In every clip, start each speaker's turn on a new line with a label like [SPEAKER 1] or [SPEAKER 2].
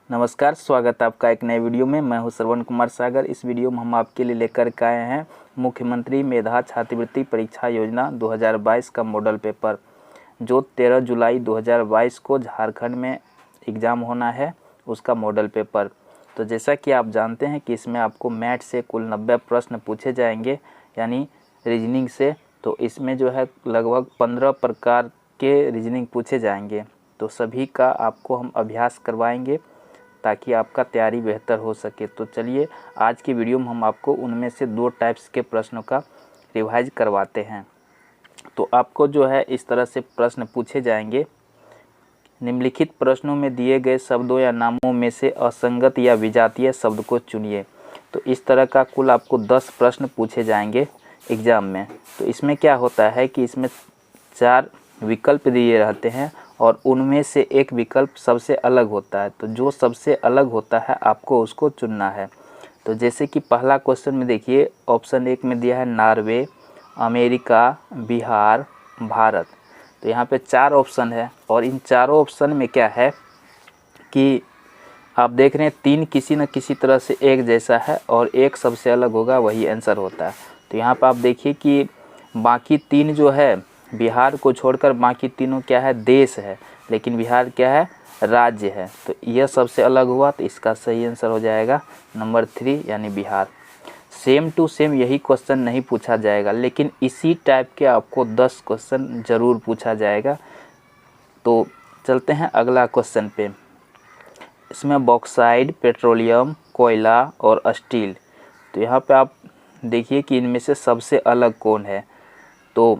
[SPEAKER 1] नमस्कार, स्वागत है आपका एक नए वीडियो में। मैं हूं श्रवण कुमार सागर। इस वीडियो में हम आपके लिए लेकर के आए हैं मुख्यमंत्री मेधा छात्रवृत्ति परीक्षा योजना 2022 का मॉडल पेपर, जो 13 जुलाई 2022 को झारखंड में एग्ज़ाम होना है, उसका मॉडल पेपर। तो जैसा कि आप जानते हैं कि इसमें आपको मैथ से कुल 90 प्रश्न पूछे जाएंगे, यानी रीजनिंग से। तो इसमें जो है लगभग 15 प्रकार के रीजनिंग पूछे जाएंगे। तो सभी का आपको हम अभ्यास करवाएंगे ताकि आपका तैयारी बेहतर हो सके। तो चलिए आज की वीडियो में हम आपको उनमें से 2 टाइप्स के प्रश्नों का रिवाइज करवाते हैं। तो आपको जो है इस तरह से प्रश्न पूछे जाएंगे। निम्नलिखित प्रश्नों में दिए गए शब्दों या नामों में से असंगत या विजातीय शब्द को चुनिए। तो इस तरह का कुल आपको 10 प्रश्न पूछे जाएंगे एग्ज़ाम में। तो इसमें क्या होता है कि इसमें 4 विकल्प दिए रहते हैं और उनमें से एक विकल्प सबसे अलग होता है। तो जो सबसे अलग होता है आपको उसको चुनना है। तो जैसे कि पहला क्वेश्चन में देखिए, ऑप्शन 1 में दिया है नॉर्वे, अमेरिका, बिहार, भारत। तो यहाँ पे 4 ऑप्शन है और इन चारों ऑप्शन में क्या है कि आप देख रहे हैं 3 किसी न किसी तरह से एक जैसा है और एक सबसे अलग होगा, वही आंसर होता है। तो यहाँ पर आप देखिए कि बाकी 3 जो है, बिहार को छोड़कर बाकी तीनों क्या है, देश है, लेकिन बिहार क्या है, राज्य है। तो यह सबसे अलग हुआ, तो इसका सही आंसर हो जाएगा नंबर 3 यानी बिहार। सेम टू सेम यही क्वेश्चन नहीं पूछा जाएगा, लेकिन इसी टाइप के आपको 10 क्वेश्चन ज़रूर पूछा जाएगा। तो चलते हैं अगला क्वेश्चन पे। इसमें बॉक्साइड, पेट्रोलियम, कोयला और स्टील। तो यहाँ पे आप देखिए कि इनमें से सबसे अलग कौन है। तो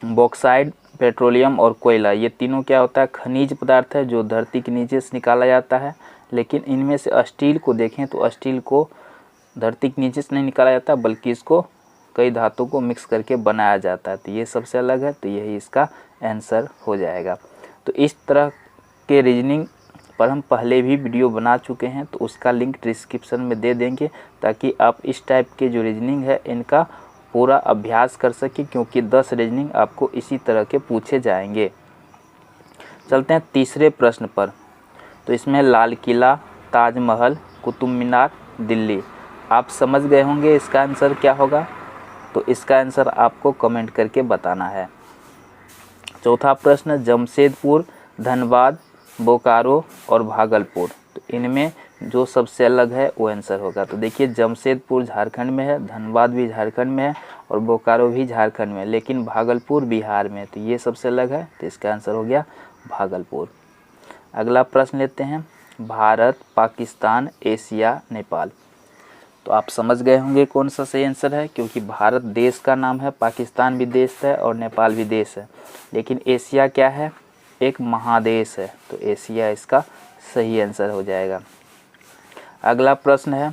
[SPEAKER 1] बॉक्साइड, पेट्रोलियम और कोयला, ये तीनों क्या होता है, खनिज पदार्थ है जो धरती के नीचे से निकाला जाता है। लेकिन इनमें से स्टील को देखें तो स्टील को धरती के नीचे से नहीं निकाला जाता, बल्कि इसको कई धातुओं को मिक्स करके बनाया जाता है। तो ये सबसे अलग है, तो यही इसका आंसर हो जाएगा। तो इस तरह के रीजनिंग पर हम पहले भी वीडियो बना चुके हैं, तो उसका लिंक डिस्क्रिप्शन में दे देंगे ताकि आप इस टाइप के जो रीजनिंग है इनका पूरा अभ्यास कर सकें, क्योंकि 10 रीजनिंग आपको इसी तरह के पूछे जाएंगे। चलते हैं तीसरे प्रश्न पर। तो इसमें लाल किला, ताजमहल, कुतुब मीनार, दिल्ली। आप समझ गए होंगे इसका आंसर क्या होगा। तो इसका आंसर आपको कमेंट करके बताना है। चौथा प्रश्न, जमशेदपुर, धनबाद, बोकारो और भागलपुर। तो इनमें जो सबसे अलग है वो आंसर होगा। तो देखिए जमशेदपुर झारखंड में है, धनबाद भी झारखंड में है और बोकारो भी झारखंड में है, लेकिन भागलपुर बिहार में है। तो ये सबसे अलग है, तो इसका आंसर हो गया भागलपुर। अगला प्रश्न लेते हैं, भारत, पाकिस्तान, एशिया, नेपाल। तो आप समझ गए होंगे कौन सा सही आंसर है, क्योंकि भारत देश का नाम है, पाकिस्तान भी देश है और नेपाल भी देश है। लेकिन एशिया क्या है, एक महादेश है। तो एशिया इसका सही आंसर हो जाएगा। अगला प्रश्न है,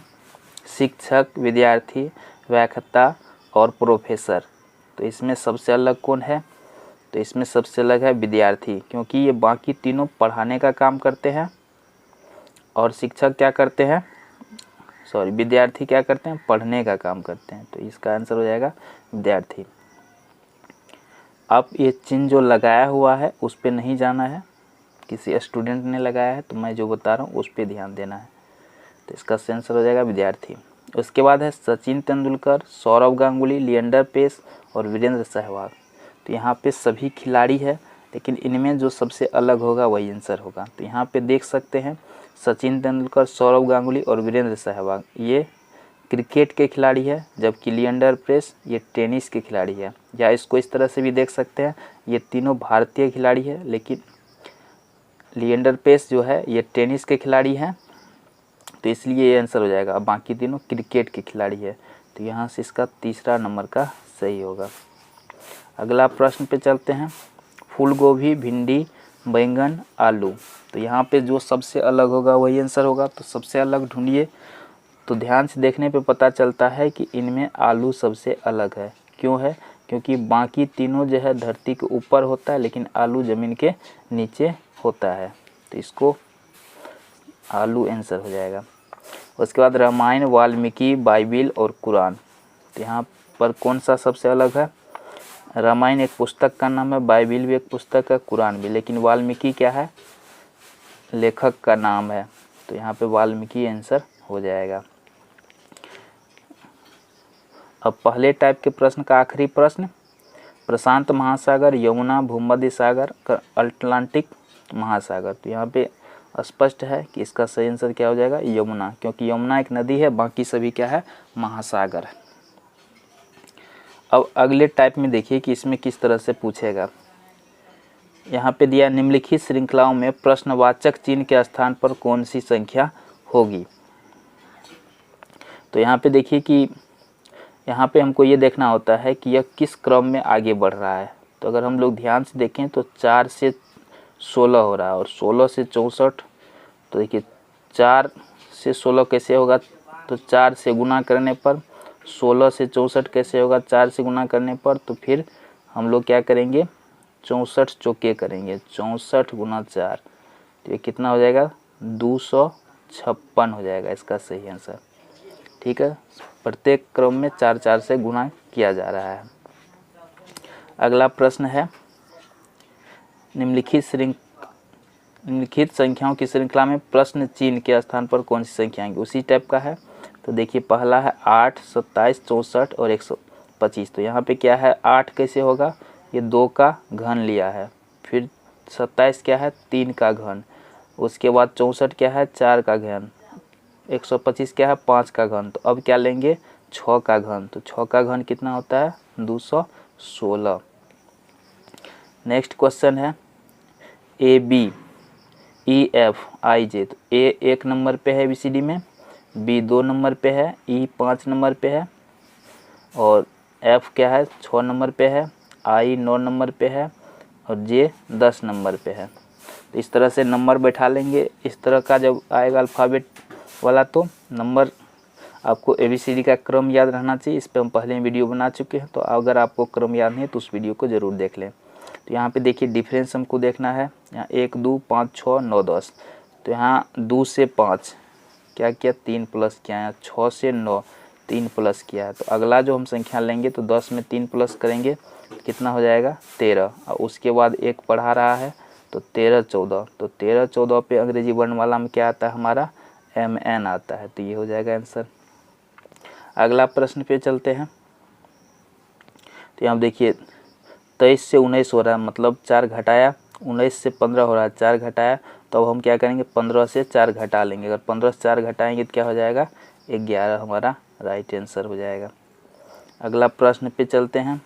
[SPEAKER 1] शिक्षक, विद्यार्थी, व्याख्याता और प्रोफेसर। तो इसमें सबसे अलग कौन है। तो इसमें सबसे अलग है विद्यार्थी, क्योंकि ये बाकी तीनों पढ़ाने का काम करते हैं और शिक्षक क्या करते हैं, विद्यार्थी क्या करते हैं, पढ़ने का काम करते हैं। तो इसका आंसर हो जाएगा विद्यार्थी। अब ये चिन्ह जो लगाया हुआ है उस पर नहीं जाना है, किसी स्टूडेंट ने लगाया है, तो मैं जो बता रहा हूँ उस पर ध्यान देना है। तो इसका आंसर हो जाएगा विद्यार्थी। उसके बाद है सचिन तेंदुलकर, सौरव गांगुली, लिएंडर पेस और वीरेंद्र सहवाग। तो यहाँ पे सभी खिलाड़ी है, लेकिन इनमें जो सबसे अलग होगा वही आंसर होगा। तो यहाँ पे देख सकते हैं सचिन तेंदुलकर, सौरव गांगुली और वीरेंद्र सहवाग ये क्रिकेट के खिलाड़ी है, जबकि लिएंडर पेस ये टेनिस के खिलाड़ी है। या इसको इस तरह से भी देख सकते हैं, ये तीनों भारतीय खिलाड़ी है, लेकिन लिएंडर पेस जो है ये टेनिस के खिलाड़ी हैं, तो इसलिए ये आंसर हो जाएगा। अब बाकी तीनों क्रिकेट के खिलाड़ी है, तो यहाँ से इसका तीसरा नंबर का सही होगा। अगला प्रश्न पे चलते हैं, फूल गोभी, भिंडी, बैंगन, आलू। तो यहाँ पे जो सबसे अलग होगा वही आंसर होगा। तो सबसे अलग ढूंढिए। तो ध्यान से देखने पे पता चलता है कि इनमें आलू सबसे अलग है। क्यों है, क्योंकि बाकी तीनों जो है धरती के ऊपर होता है, लेकिन आलू ज़मीन के नीचे होता है। तो इसको आलू आंसर हो जाएगा। उसके बाद रामायण, वाल्मीकि, बाइबिल और कुरान। तो यहाँ पर कौन सा सबसे अलग है। रामायण एक पुस्तक का नाम है, बाइबिल भी एक पुस्तक है, कुरान भी। लेकिन वाल्मीकि क्या है, लेखक का नाम है। तो यहाँ पे वाल्मीकि आंसर हो जाएगा। अब पहले टाइप के प्रश्न का आखिरी प्रश्न, प्रशांत महासागर, यमुना, भूमध्य सागर, अटलांटिक महासागर। तो यहाँ पे स्पष्ट है कि इसका सही आंसर क्या हो जाएगा, यमुना, क्योंकि यमुना एक नदी है, बाकी सभी क्या है, महासागर है। अब अगले टाइप में देखिए कि इसमें किस तरह से पूछेगा। यहाँ पे दिया निम्नलिखित श्रृंखलाओं में प्रश्नवाचक चिन्ह के स्थान पर कौन सी संख्या होगी। तो यहाँ पे देखिए कि यहाँ पे हमको ये देखना होता है कि यह किस क्रम में आगे बढ़ रहा है। तो अगर हम लोग ध्यान से देखें तो 4 से 16 हो रहा है और 16 से 64। तो देखिए 4 से 16 कैसे होगा, तो 4 से गुना करने पर, 16 से 64 कैसे होगा, 4 से गुना करने पर। तो फिर हम लोग क्या करेंगे, 64 चौके करेंगे, 64 गुना 4, तो ये कितना हो जाएगा, 256 हो जाएगा इसका सही आंसर। ठीक है, प्रत्येक क्रम में 4 4 से गुना किया जा रहा है। अगला प्रश्न है, निम्नलिखित संख्याओं की श्रृंखला में प्रश्न चिन्ह के स्थान पर कौन सी संख्या आएंगी, उसी टाइप का है। तो देखिए पहला है 8, 27, 64 और 125। तो यहाँ पे क्या है, 8 कैसे होगा, ये 2 का घन लिया है, फिर 27 क्या है, 3 का घन, उसके बाद 64 क्या है, 4 का घन, 125 क्या है, 5 का घन। तो अब क्या लेंगे, 6 का घन। तो 6 का घन कितना होता है, 216। नेक्स्ट क्वेश्चन है, AB, EF, IJ। तो A 1 नंबर पे है ABCD में, B 2 नंबर पे है, E 5 नंबर पे है और F क्या है, 6 नंबर पे है, I 9 नंबर पे है और J 10 नंबर पे है। तो इस तरह से नंबर बैठा लेंगे। इस तरह का जब आएगा अल्फ़ाबेट वाला तो नंबर, आपको ABCD का क्रम याद रहना चाहिए। इस पर हम पहले वीडियो बना चुके हैं, तो अगर आपको क्रम याद नहीं है तो उस वीडियो को ज़रूर देख लें। तो यहाँ पे देखिए डिफरेंस हमको देखना है, यहाँ 1 2 5 6 9 10। तो यहाँ 2 से 5 क्या किया, 3 प्लस किया है, 6 से 9 3 प्लस किया है। तो अगला जो हम संख्या लेंगे तो 10 में 3 प्लस करेंगे कितना हो जाएगा, 13। और उसके बाद 1 पढ़ा रहा है तो 13 14। तो 13 14 पे अंग्रेजी वर्णमाला में क्या आता है हमारा, MN आता है। तो ये हो जाएगा आंसर। अगला प्रश्न पे चलते हैं। तो यहाँ देखिए 23 से 19 हो रहा है, मतलब 4 घटाया, 19 से 15 हो रहा है, 4 घटाया। तो अब हम क्या करेंगे, 15 से 4 घटा लेंगे। अगर 15 से 4 घटाएंगे तो क्या हो जाएगा, 11 हमारा राइट आंसर हो जाएगा। अगला प्रश्न पे चलते हैं,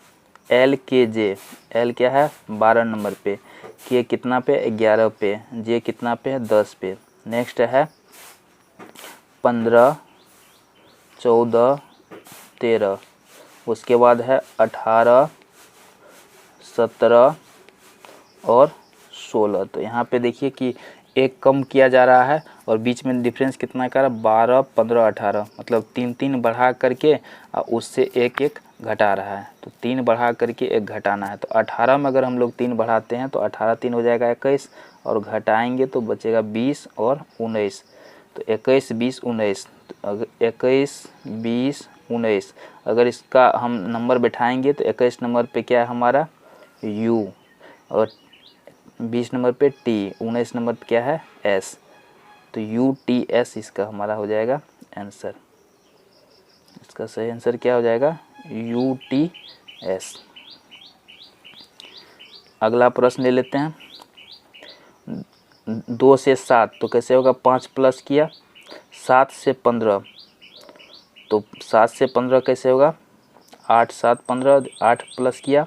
[SPEAKER 1] LKJ। L क्या है, 12 नंबर पे, K कितना पे, 11 पे, J कितना पे है, 10 पे। नेक्स्ट है 15 14 13, उसके बाद है 18 17 और 16। तो यहाँ पे देखिए कि एक कम किया जा रहा है और बीच में डिफरेंस कितना कर रहा है, 12 15 18, मतलब 3 3 बढ़ा करके और उससे 1 1 घटा रहा है। तो 3 बढ़ा करके 1 घटाना है। तो 18 में अगर हम लोग 3 बढ़ाते हैं तो 18 3 हो जाएगा 21 और घटाएंगे तो बचेगा 20 और 19। तो 21 20 19, अगर 21 20 19 अगर इसका हम नंबर बैठाएंगे तो 21 नंबर पे क्या है हमारा, U, और 20 नंबर पे T, 19 नंबर पे क्या है, S। तो UTS इसका हमारा हो जाएगा आंसर। इसका सही आंसर क्या हो जाएगा, UTS। अगला प्रश्न ले लेते हैं, 2 से 7 तो कैसे होगा, 5 प्लस किया, 7 से 15 तो 7 से 15 कैसे होगा, 8 7 15, 8 प्लस किया,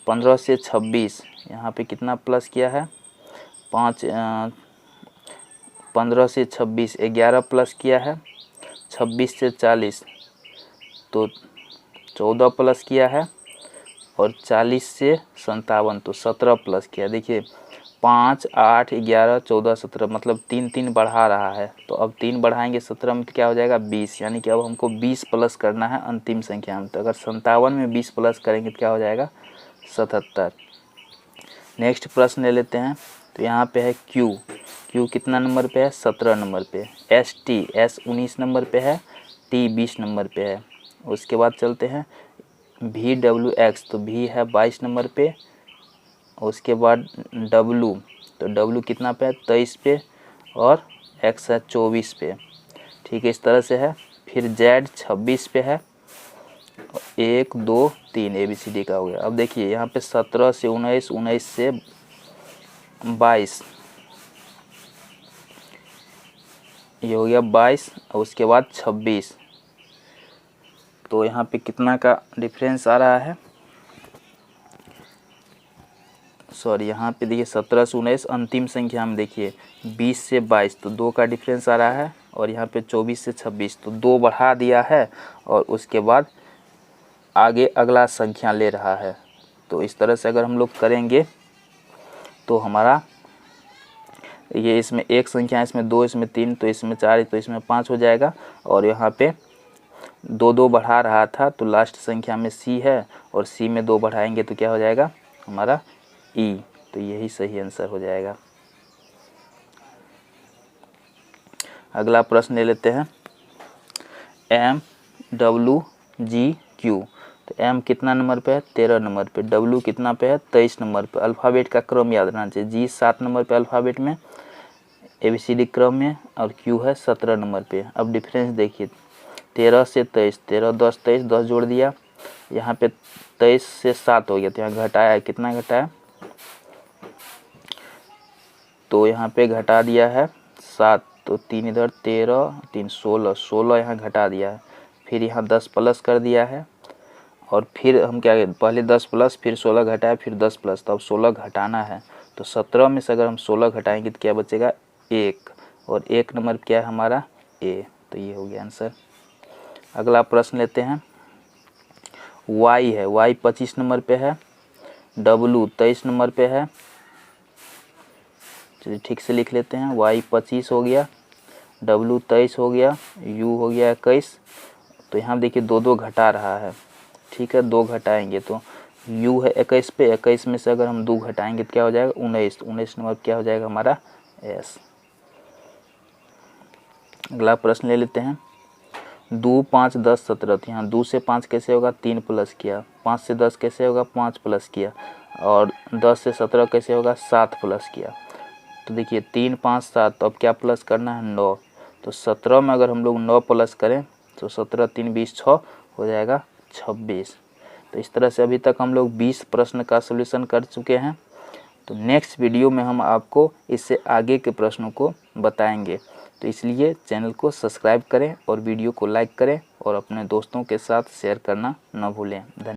[SPEAKER 1] 15 से 26 यहाँ पे कितना प्लस किया है, 15 से 26 11 प्लस किया है, 26 से 40 तो 14 प्लस किया है और 40 से 57 तो 17 प्लस किया। देखिए 5 8 11 14 17, मतलब 3 3 बढ़ा रहा है। तो अब 3 बढ़ाएंगे 17 में तो क्या हो जाएगा, 20, यानी कि अब हमको 20 प्लस करना है अंतिम संख्या में। तो अगर 57 में 20 प्लस करेंगे तो क्या हो जाएगा, 77। नेक्स्ट प्रश्न ले लेते हैं। तो यहाँ पे है Q कितना नंबर पे है, 17 नंबर पे। S 19 नंबर पे है, T 20 नंबर पे है। उसके बाद चलते हैं VWX, तो V है 22 नंबर पे। उसके बाद W, तो W कितना पे है, 23 पे। और x है 24 पे, ठीक है, इस तरह से है। फिर z 26 पे है, 1 2 3 ABCD का हो गया। अब देखिए यहाँ पे 17 से 19, 19 से 22, ये हो गया 22, और उसके बाद 26। तो यहाँ पे कितना का डिफरेंस आ रहा है, सॉरी यहाँ पे देखिए 17 से 19, अंतिम संख्या में देखिए 20 से 22, तो 2 का डिफरेंस आ रहा है। और यहाँ पे 24 से 26, तो 2 बढ़ा दिया है और उसके बाद आगे अगला संख्या ले रहा है। तो इस तरह से अगर हम लोग करेंगे तो हमारा ये इसमें एक संख्या, इसमें 2, इसमें 3, तो इसमें 4, तो इसमें 5 हो जाएगा। और यहाँ पे 2 2 बढ़ा रहा था, तो लास्ट संख्या में C है, और C में 2 बढ़ाएंगे तो क्या हो जाएगा हमारा E, तो यही सही आंसर हो जाएगा। अगला प्रश्न ले लेते हैं, MWGQ। तो M कितना नंबर पे है, 13 नंबर पे, W कितना पे है, 23 नंबर पे। अल्फ़ाबेट का क्रम याद रहना चाहिए, G 7 नंबर पे अल्फ़ाबेट में ABCD क्रम में, और Q है 17 नंबर पे। अब डिफरेंस देखिए, 13 से 23, 13 10 23, 10 जोड़ दिया, यहाँ पे 23 से 7 हो गया, तो यहाँ घटाया, कितना घटाया, तो यहाँ पे घटा दिया है 7, तो 3 इधर, 13 3 16, 16 यहाँ घटा दिया है। फिर यहाँ 10 प्लस कर दिया है, और फिर हम क्या, पहले 10 प्लस, फिर 16 घटाया, फिर 10 प्लस, तो अब 16 घटाना है। तो 17 में से अगर हम 16 घटाएंगे तो क्या बचेगा 1, और 1 नंबर क्या है हमारा A, तो ये हो गया आंसर। अगला प्रश्न लेते हैं, Y है, Y 25 नंबर पे है, W 23 नंबर पे है। चलिए ठीक से लिख लेते हैं, Y 25 हो गया, W 23 हो गया, U हो गया 21। तो यहाँ देखिए 2 2 घटा रहा है, ठीक है, 2 घटाएंगे तो U है 21 पे, 21 में से अगर हम 2 घटाएंगे तो क्या हो जाएगा 19, 19 नंबर क्या हो जाएगा हमारा S। अगला प्रश्न ले लेते हैं, 2 5 10 17। तो यहाँ 2 से 5 कैसे होगा, 3 प्लस किया, 5 से 10 कैसे होगा, 5 प्लस किया, और 10 से 17 कैसे होगा, 7 प्लस किया। तो देखिए 3 5 7, तो अब क्या प्लस करना है 9, तो 17 में अगर हम लोग 9 प्लस करें तो 17 3 20 6 हो जाएगा 26। तो इस तरह से अभी तक हम लोग 20 प्रश्न का सॉल्यूशन कर चुके हैं। तो नेक्स्ट वीडियो में हम आपको इससे आगे के प्रश्नों को बताएंगे। तो इसलिए चैनल को सब्सक्राइब करें और वीडियो को लाइक करें और अपने दोस्तों के साथ शेयर करना न भूलें। धन्यवाद।